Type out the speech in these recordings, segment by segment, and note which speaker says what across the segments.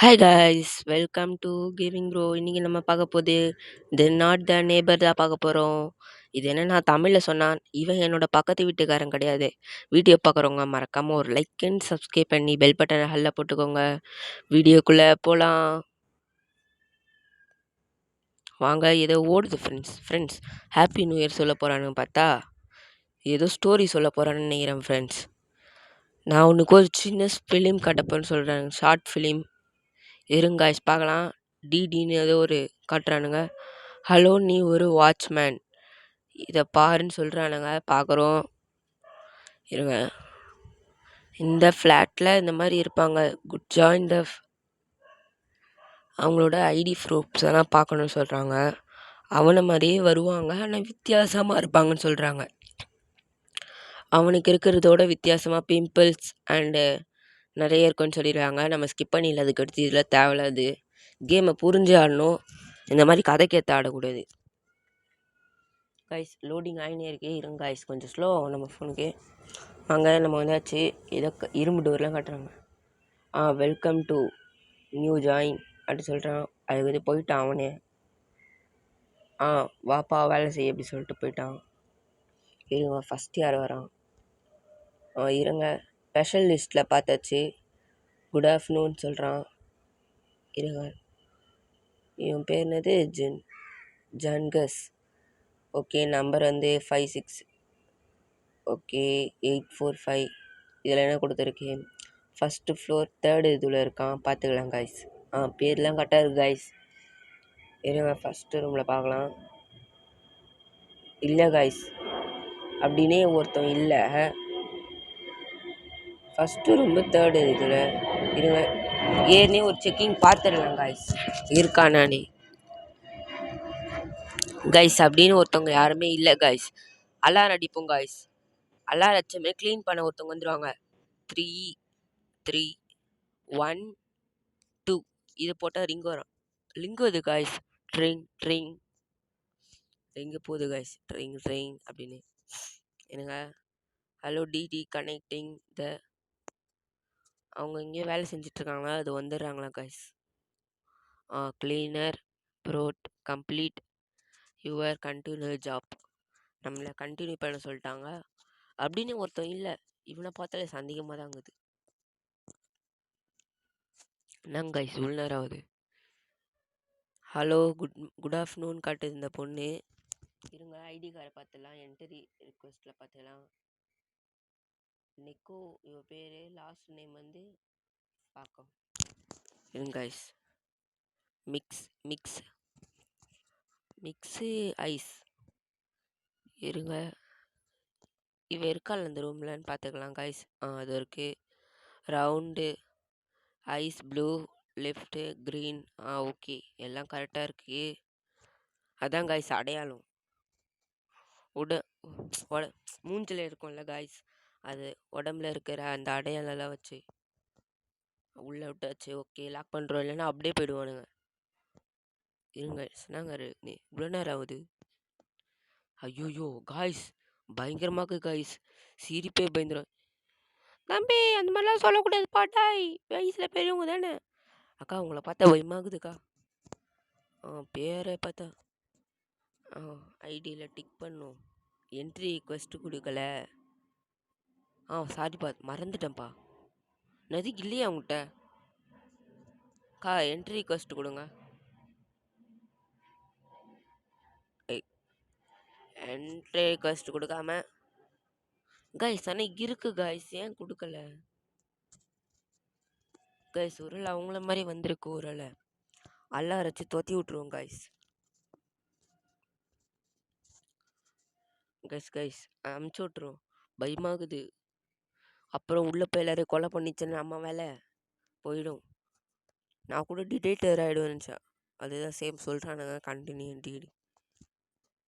Speaker 1: Hi guys welcome to gaming bro. இன்றைக்கி நம்ம பார்க்க போது தி நாட் த நேபர் தான் பார்க்க போகிறோம். இது என்னென்னா தமிழில் சொன்னால் இவன் என்னோட பக்கத்து வீட்டுக்காரன் கிடையாது. வீடியோ பார்க்குறவங்க மறக்காமல் ஒரு லைக் அண்ட் சப்ஸ்கிரைப் பண்ணி பெல் பட்டனை ஹல்ல போட்டுக்கோங்க. வீடியோக்குள்ளே போகலாம் வாங்க. ஏதோ ஓடுது ஃப்ரெண்ட்ஸ் ஹாப்பி நியூ இயர் சொல்ல போகிறான்னு பார்த்தா ஏதோ ஸ்டோரி சொல்ல போகிறான்னு நினைக்கிறேன் ஃப்ரெண்ட்ஸ். நான் உனக்கு ஒரு சின்ன ஃபிலிம் காட்டப்போன்னு சொல்கிறேன், ஷார்ட் ஃபிலிம். இருங்காய்ஸ் பார்க்கலாம். டிடின்னு ஏதோ ஒரு காட்டுறானுங்க. ஹலோ நீ ஒரு வாட்ச்மேன், இதை பாருன்னு சொல்கிறானுங்க. பார்க்குறோம். இருங்க, இந்த ஃப்ளாட்டில் இந்த மாதிரி இருப்பாங்க. குட் ஜாயின் த அவங்களோட ஐடி ப்ரூஃப்ஸ் எல்லாம் பார்க்கணுன்னு சொல்கிறாங்க. அவனை மாதிரியே வருவாங்க, ஆனால் வித்தியாசமாக இருப்பாங்கன்னு சொல்கிறாங்க. அவனுக்கு இருக்கிறதோட வித்தியாசமாக பிம்பிள்ஸ் அண்டு நிறைய இருக்குன்னு சொல்லிடுறாங்க. நம்ம ஸ்கிப் பண்ணிடல. அதுக்கு அடுத்து இதில் தேவையில்லாது கேமை புரிஞ்சு ஆடணும். இந்த மாதிரி கதைக்கேற்ற ஆடக்கூடாது. காய்ஸ் லோடிங் ஆகினே இருக்கே. இருங்க காய்ஸ், கொஞ்சம் ஸ்லோ ஆகும் நம்ம ஃபோனுக்கு. வாங்க, நம்ம வந்தாச்சு. ஏதோ இரும்பு டோர்லாம் காட்டுறாங்க. வெல்கம் டு நியூ ஜாயின் அப்படி சொல்கிறான். அதுக்கு வந்து போயிட்டான் அவனே. வாப்பா வேலை செய்ய அப்படி சொல்லிட்டு போயிட்டான். இருங்க, ஃபஸ்ட் யார் வரான்? இருங்க, ஸ்பெஷல் லிஸ்ட்டில் பார்த்தாச்சு. குட் ஆஃப்டர்நூன் சொல்கிறான். இருங்க, இவன் பேர் என்னது? ஜன்கஸ். ஓகே, நம்பர் வந்து 56. ஓகே, 845. இதில் என்ன கொடுத்துருக்கு? ஃபஸ்ட்டு ஃப்ளோர், தேர்டு இதில் இருக்கான். பார்த்துக்கலாம் காய்ஸ். பேர்லாம் கரெக்டாக இருக்குது காய்ஸ். இருங்க, ஃபஸ்ட்டு ரூமில் பார்க்கலாம். இல்லை காய்ஸ், அப்படின்னே ஒருத்தன் இல்லை. ஃபஸ்ட்டு ரூமு தேர்டு இதில் இருங்க. ஏற்கனவே ஒரு செக்கிங் பார்த்துடலாம் காய்ஸ், இருக்கானானே. கைஸ் அப்படின்னு ஒருத்தவங்க யாருமே இல்லை காய்ஸ். அலாரம் அடிப்போம் காய்ஸ். அலாரம் அடிச்சமே க்ளீன் பண்ண ஒருத்தவங்க வந்துடுவாங்க. 3 3 1 2 இது போட்டால் ரிங் வரும். ரிங் வருது காய்ஸ். ட்ரிங் ரிங்கு போகுது காய்ஸ். ட்ரிங் அப்படின்னு. என்னங்க, ஹலோ டிடி கனெக்டிங் த. அவங்க இங்கே வேலை செஞ்சிட்ருக்காங்க, அது வந்துடுறாங்களா guys? Cleaner broad complete your continue job. நம்மளை கண்டினியூ பண்ண சொல்லிட்டாங்க. அப்படின்னு ஒருத்தன் இல்லை. இவனை பார்த்தாலே சந்தேகமாக தான் இருக்குது. என்னங்க கைஸ் இவ்வளோ நேரம் ஆகுது? ஹலோ குட் ஆஃப்டர்நூன் காட்டுது இந்த பொண்ணு. இருங்க, ஐடி கார்டை பார்த்துலாம். என்ட்ரி ரிக்வெஸ்ட்டில் பார்த்துலாம். நெக்கோ இவ பேர். லாஸ்ட் நேம் வந்து பார்க்கும். இருங்க கைஸ். Mix ice. இருங்க, இவ இருக்காள் அந்த ரூம்லன்னு பார்த்துக்கலாம் காய்ஸ். அது இருக்குது. Round eyes blue left green. Okay, எல்லாம் கரெக்டாக இருக்குது. அதான் காய்ஸ் அடையாளம். மூஞ்சில் இருக்கும்ல காய்ஸ், அது உடம்புல இருக்கிற அந்த அடையாளம்லாம் வச்சு உள்ளே விட்டாச்சு. ஓகே, லாக் பண்ணுறோம், இல்லைன்னா அப்படியே போயிடுவானுங்க. இருங்க, சொன்னாங்க இவ்வளோ நேரம் ஆகுது. ஐயோயோ காய்ஸ், பயங்கரமாக காய்ஸ், சிரிப்பே பயந்துடும். தம்பி அந்த மாதிரிலாம் சொல்லக்கூடாது பாட்டாய், வயசில் பெரியவங்க தானே. அக்கா உங்களை பார்த்தா பயமாகுதுக்கா. பேரை பார்த்தா ஐடியில் டிக் பண்ணும். என்ட்ரி ரிக்வெஸ்ட்டு கொடுக்கல. சாரிப்பா, மறந்துட்டேன்ப்பா. நதிக்கு இல்லையா உங்கள்கிட்ட? என்ட்ரி ரிக்வெஸ்ட் கொடுங்க. என்ட்ரி ரிக்வெஸ்ட் கொடுக்காம கைஸ் ஆனால் இருக்கு காய்ஸ், ஏன் கொடுக்கல கைஸ்? ஒருவேளை அவங்கள மாதிரி வந்திருக்கு. ஒருவேளை எல்லாம் அரைச்சி தொத்தி விட்ருவோம் காய்ஸ். கைஸ் அமுச்சு விட்ருவோம். பயமாகுது. அப்புறம் உள்ளே போய் எல்லாரும் கொலை பண்ணிச்சுன்னு அம்மா வேலை போயிடும். நான் கூட டிடேட்டர் ஆகிடுவேன் நினச்சேன். அதுதான் சேம் சொல்கிறானுங்க. கண்டினியூ டிடி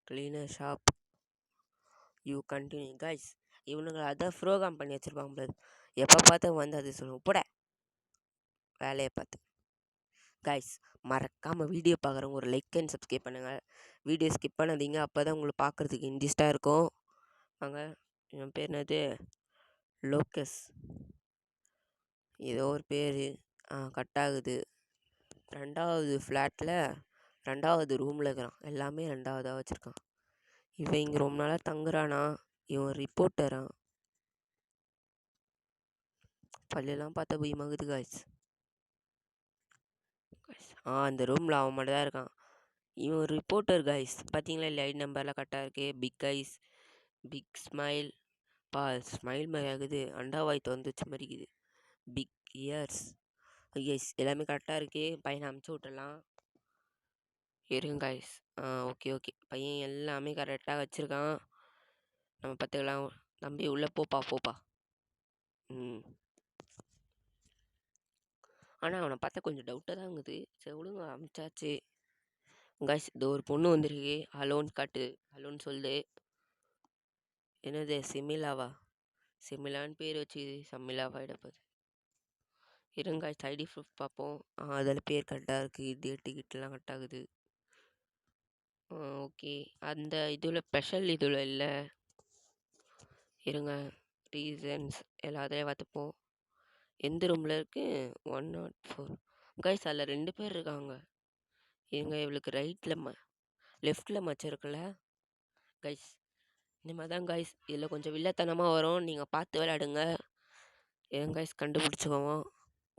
Speaker 1: cleaner shop you continue guys. இவனுங்களை அதான் ப்ரோக்ராம் பண்ணி வச்சுருப்பாங்க. எப்போ பார்த்து வந்து அது சொல்லுவோம் போட வேலையை பார்த்து. கைஸ் மறக்காமல் வீடியோ பார்க்குறவங்க ஒரு லைக் அண்ட் சப்ஸ்கிரைப் பண்ணுங்கள். வீடியோ ஸ்கிப் பண்ணாதீங்க, அப்போ தான் உங்களுக்கு பார்க்குறதுக்கு இன்ட்ரெஸ்ட்டாக இருக்கும். வாங்க, என் பேர் என்னது? லோக்கஸ் ஏதோ ஒரு பேர். கட் ஆகுது. 2வது ஃப்ளாட்டில் 2வது ரூமில் இருக்கிறான். எல்லாமே 2வதாக வச்சுருக்கான். இவன் இங்கே ரொம்ப நாளாக தங்குறானா. இவன் ரிப்போர்ட்டரா. பல்லெல்லாம் பார்த்தா பயமாகுது காய்ஸ். அந்த ரூமில் அவன் மட்டும் தான் இருக்கான். இவன் ஒரு ரிப்போர்ட்டர் காய்ஸ். பார்த்தீங்களா இல்லை, ஐடி நம்பர்லாம் கரெக்டாக இருக்கு. Big eyes, big smile. Smile மாதிரி ஆகுது. அண்டாவாய் திறந்துச்சு மாதிரி இருக்குது. Big years. எஸ், எல்லாமே கரெக்டாக இருக்கு. பையனை அமுச்சு விட்டுடலாம். இருங்க காய்ஸ். ஓகே. பையன் எல்லாமே கரெக்டாக வச்சுருக்கான். நம்ம பார்த்துக்கலாம். தம்பி உள்ளே போப்பா. ஆனால் அவனை பார்த்தா கொஞ்சம் டவுட்டாக தான் இருக்குது. சரி விடுங்க, அமிச்சாச்சு காய்ஸ். இது ஒரு பொண்ணு வந்திருக்கு. ஹலோன்னு காட்டு. ஹலோன்னு சொல்லு. என்னது சிமிலாவா? சிமிலான்னு பேர் வச்சு சம்மிலாவாயிட போகுது. இருங்க காய்ஸ், ஐடி ப்ரூஃப் பார்ப்போம். அதில் பேர் கரெக்டாக இருக்குது. டிக்கெட்லாம் கரெக்ட் ஆகுது. ஓகே. அந்த இதில் ஸ்பெஷல் இதில் இல்லை. இருங்க, ரீசன்ஸ் எல்லாத்தையும் பார்த்துப்போம். எந்த ரூமில் இருக்குது? 104 காய்ஸ். அதில் 2 பேர் இருக்காங்க. இருங்க, இவளுக்கு ரைட்டில் லெஃப்டில் மச்சம் இருக்குல்ல கைஸ். இந்த மாதிரி தான் கைஸ். இதில் கொஞ்சம் வில்லத்தனமாக வரும். நீங்கள் பார்த்து விளையாடுங்க. ஏன் கைஸ் கண்டுபிடிச்சிக்குவோம்.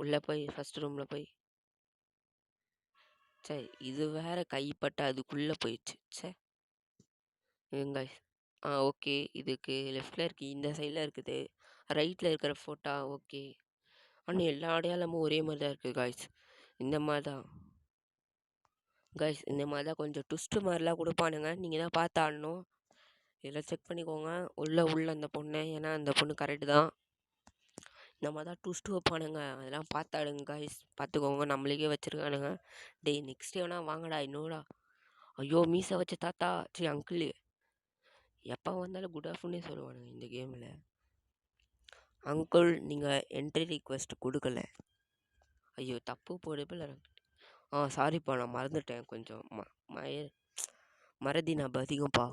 Speaker 1: உள்ளே போய் ஃபஸ்ட் ரூமில் போய். சரி, இது வேற கைப்பட்ட அதுக்குள்ளே போயிடுச்சு. சரி ஏன் கைஸ். ஓகே. இதுக்கு லெஃப்டில் இருக்குது, இந்த சைடில் இருக்குது. ரைட்டில் இருக்கிற ஃபோட்டோ ஓகே. ஆனால் எல்லா அடையாளமும் ஒரே மாதிரி தான் இருக்குது கைஸ். இந்த மாதிரி தான் கைஸ். இந்த மாதிரி தான் கொஞ்சம் ட்விஸ்ட்டு மாதிரிலாம் கொடுப்பானுங்க. நீங்கள் தான் பார்த்து ஆடணும். இதில் செக் பண்ணிக்கோங்க உள்ள அந்த பொண்ணை. ஏன்னா அந்த பொண்ணு கரெக்டு தான். இந்த மாதிரி தான் ட்விஸ்ட்டு வைப்பானுங்க. அதெல்லாம் பார்த்தாடுங்க கைஸ். பார்த்துக்கோங்க. நம்மளுக்கே வச்சுருக்கானுங்க. டேய் நெக்ஸ்ட் வேணா வாங்கடா இன்னோடா. ஐயோ, மீசை வச்ச தாத்தா. சரி அங்கிள். எப்போ வந்தாலும் குட் ஆஃப்டர்னே சொல்லுவானுங்க இந்த கேமில். அங்கிள், நீங்கள் என்ட்ரி ரிக்வெஸ்ட் கொடுக்கல. ஐயோ, தப்பு போடுப்பில்ல. சாரிப்பா, நான் மறந்துட்டேன். கொஞ்சம் மறதி நான் அதிகம்ப்பா.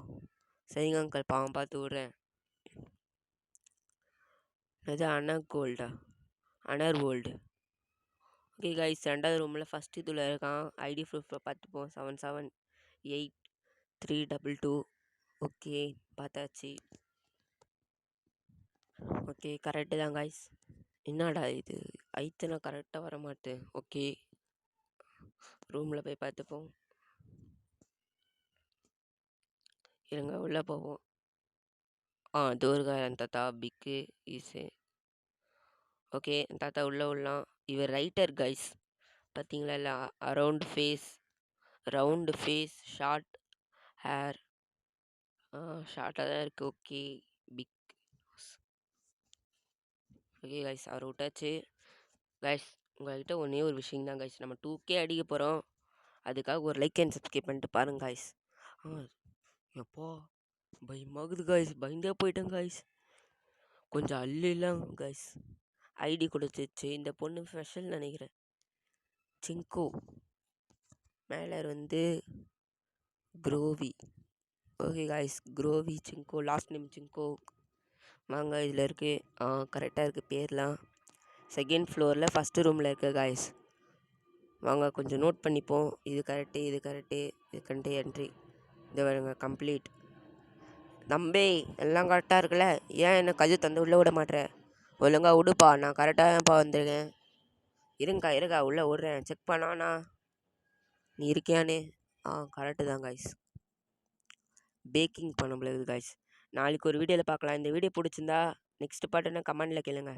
Speaker 1: சரிங்க அங்கிள், பாவம் பார்த்து விட்றேன். அது அனர் வேர்ல்டு. ஓகே கைஸ், 2வது ரூமில் ஃபஸ்ட் இதில் இருக்கான். ஐடி ப்ரூஃபில் பார்த்துப்போம். 778322. ஓகே, பார்த்தாச்சு. ஓகே, கரெக்டு தான் கைஸ். என்னடா இது, ஐத்தனை கரெக்டாக வர மாட்டேன். ஓகே, ரூமில் போய் பார்த்துப்போம். இருங்க, உள்ளே போவோம். தூர்காரன் தாத்தா பிக்கு ஈஸு. ஓகே, தாத்தா உள்ளே உள்ளலாம். இவர் ரைட்டர் கைஸ். பார்த்தீங்களா இல்லை, ரவுண்டு ஃபேஸ், ஷார்ட் ஹேர். ஷார்ட்டாக தான் இருக்குது. Okay, big. ஓகே கைஸ், அவர் விட்டாச்சு. கைஸ், உங்கள்கிட்ட ஒன்றே ஒரு விஷயம் தான் கைஸ். நம்ம 2K அடிக்க போகிறோம். அதுக்காக ஒரு லைக் அண்ட் சப்ஸ்கிரைப் பண்ணிட்டு பாருங்க கைஸ். எப்போ பயமாகுது கைஸ். பயந்தே போயிட்டேன் கைஸ். கொஞ்சம் அள்ளிலாம் கைஸ். ஐடி கொடுத்துச்சு. இந்த பொண்ணு ஸ்பெஷல் நினைக்கிறேன். சிங்கோ. மேலே வந்து Grovi. Okay guys, Grovi Singo. Last name Singo. வாங்க, இதில் இருக்குது. கரெக்டாக இருக்குது பேர்லாம். செகண்ட் ஃப்ளோரில் ஃபஸ்ட்டு ரூமில் இருக்குது கைஸ். வாங்க கொஞ்சம் நோட் பண்ணிப்போம். இது கரெக்டு, இதுக்கன்ட்டு என்ட்ரி. இது வருங்க கம்ப்ளீட். தம்பி, எல்லாம் கரெக்டாக இருக்குல்ல? ஏன் என்ன கஜு தந்து உள்ளே விட மாட்டேற? ஒழுங்கா விடுப்பா, நான் கரெக்டாக தான்ப்பா வந்திருக்கேன். இருக்கா உள்ளே விட்றேன். செக் பண்ணாண்ணா நீ இருக்கியானே. கரெக்டு தான் கைஸ். பேக்கிங் பண்ண முடியாது கைஸ். நாளைக்கு ஒரு வீடியோவில் பார்க்கலாம். இந்த வீடியோ பிடிச்சிருந்தா நெக்ஸ்ட் பார்ட்டுன்னு கமெண்டில் கேளுங்க.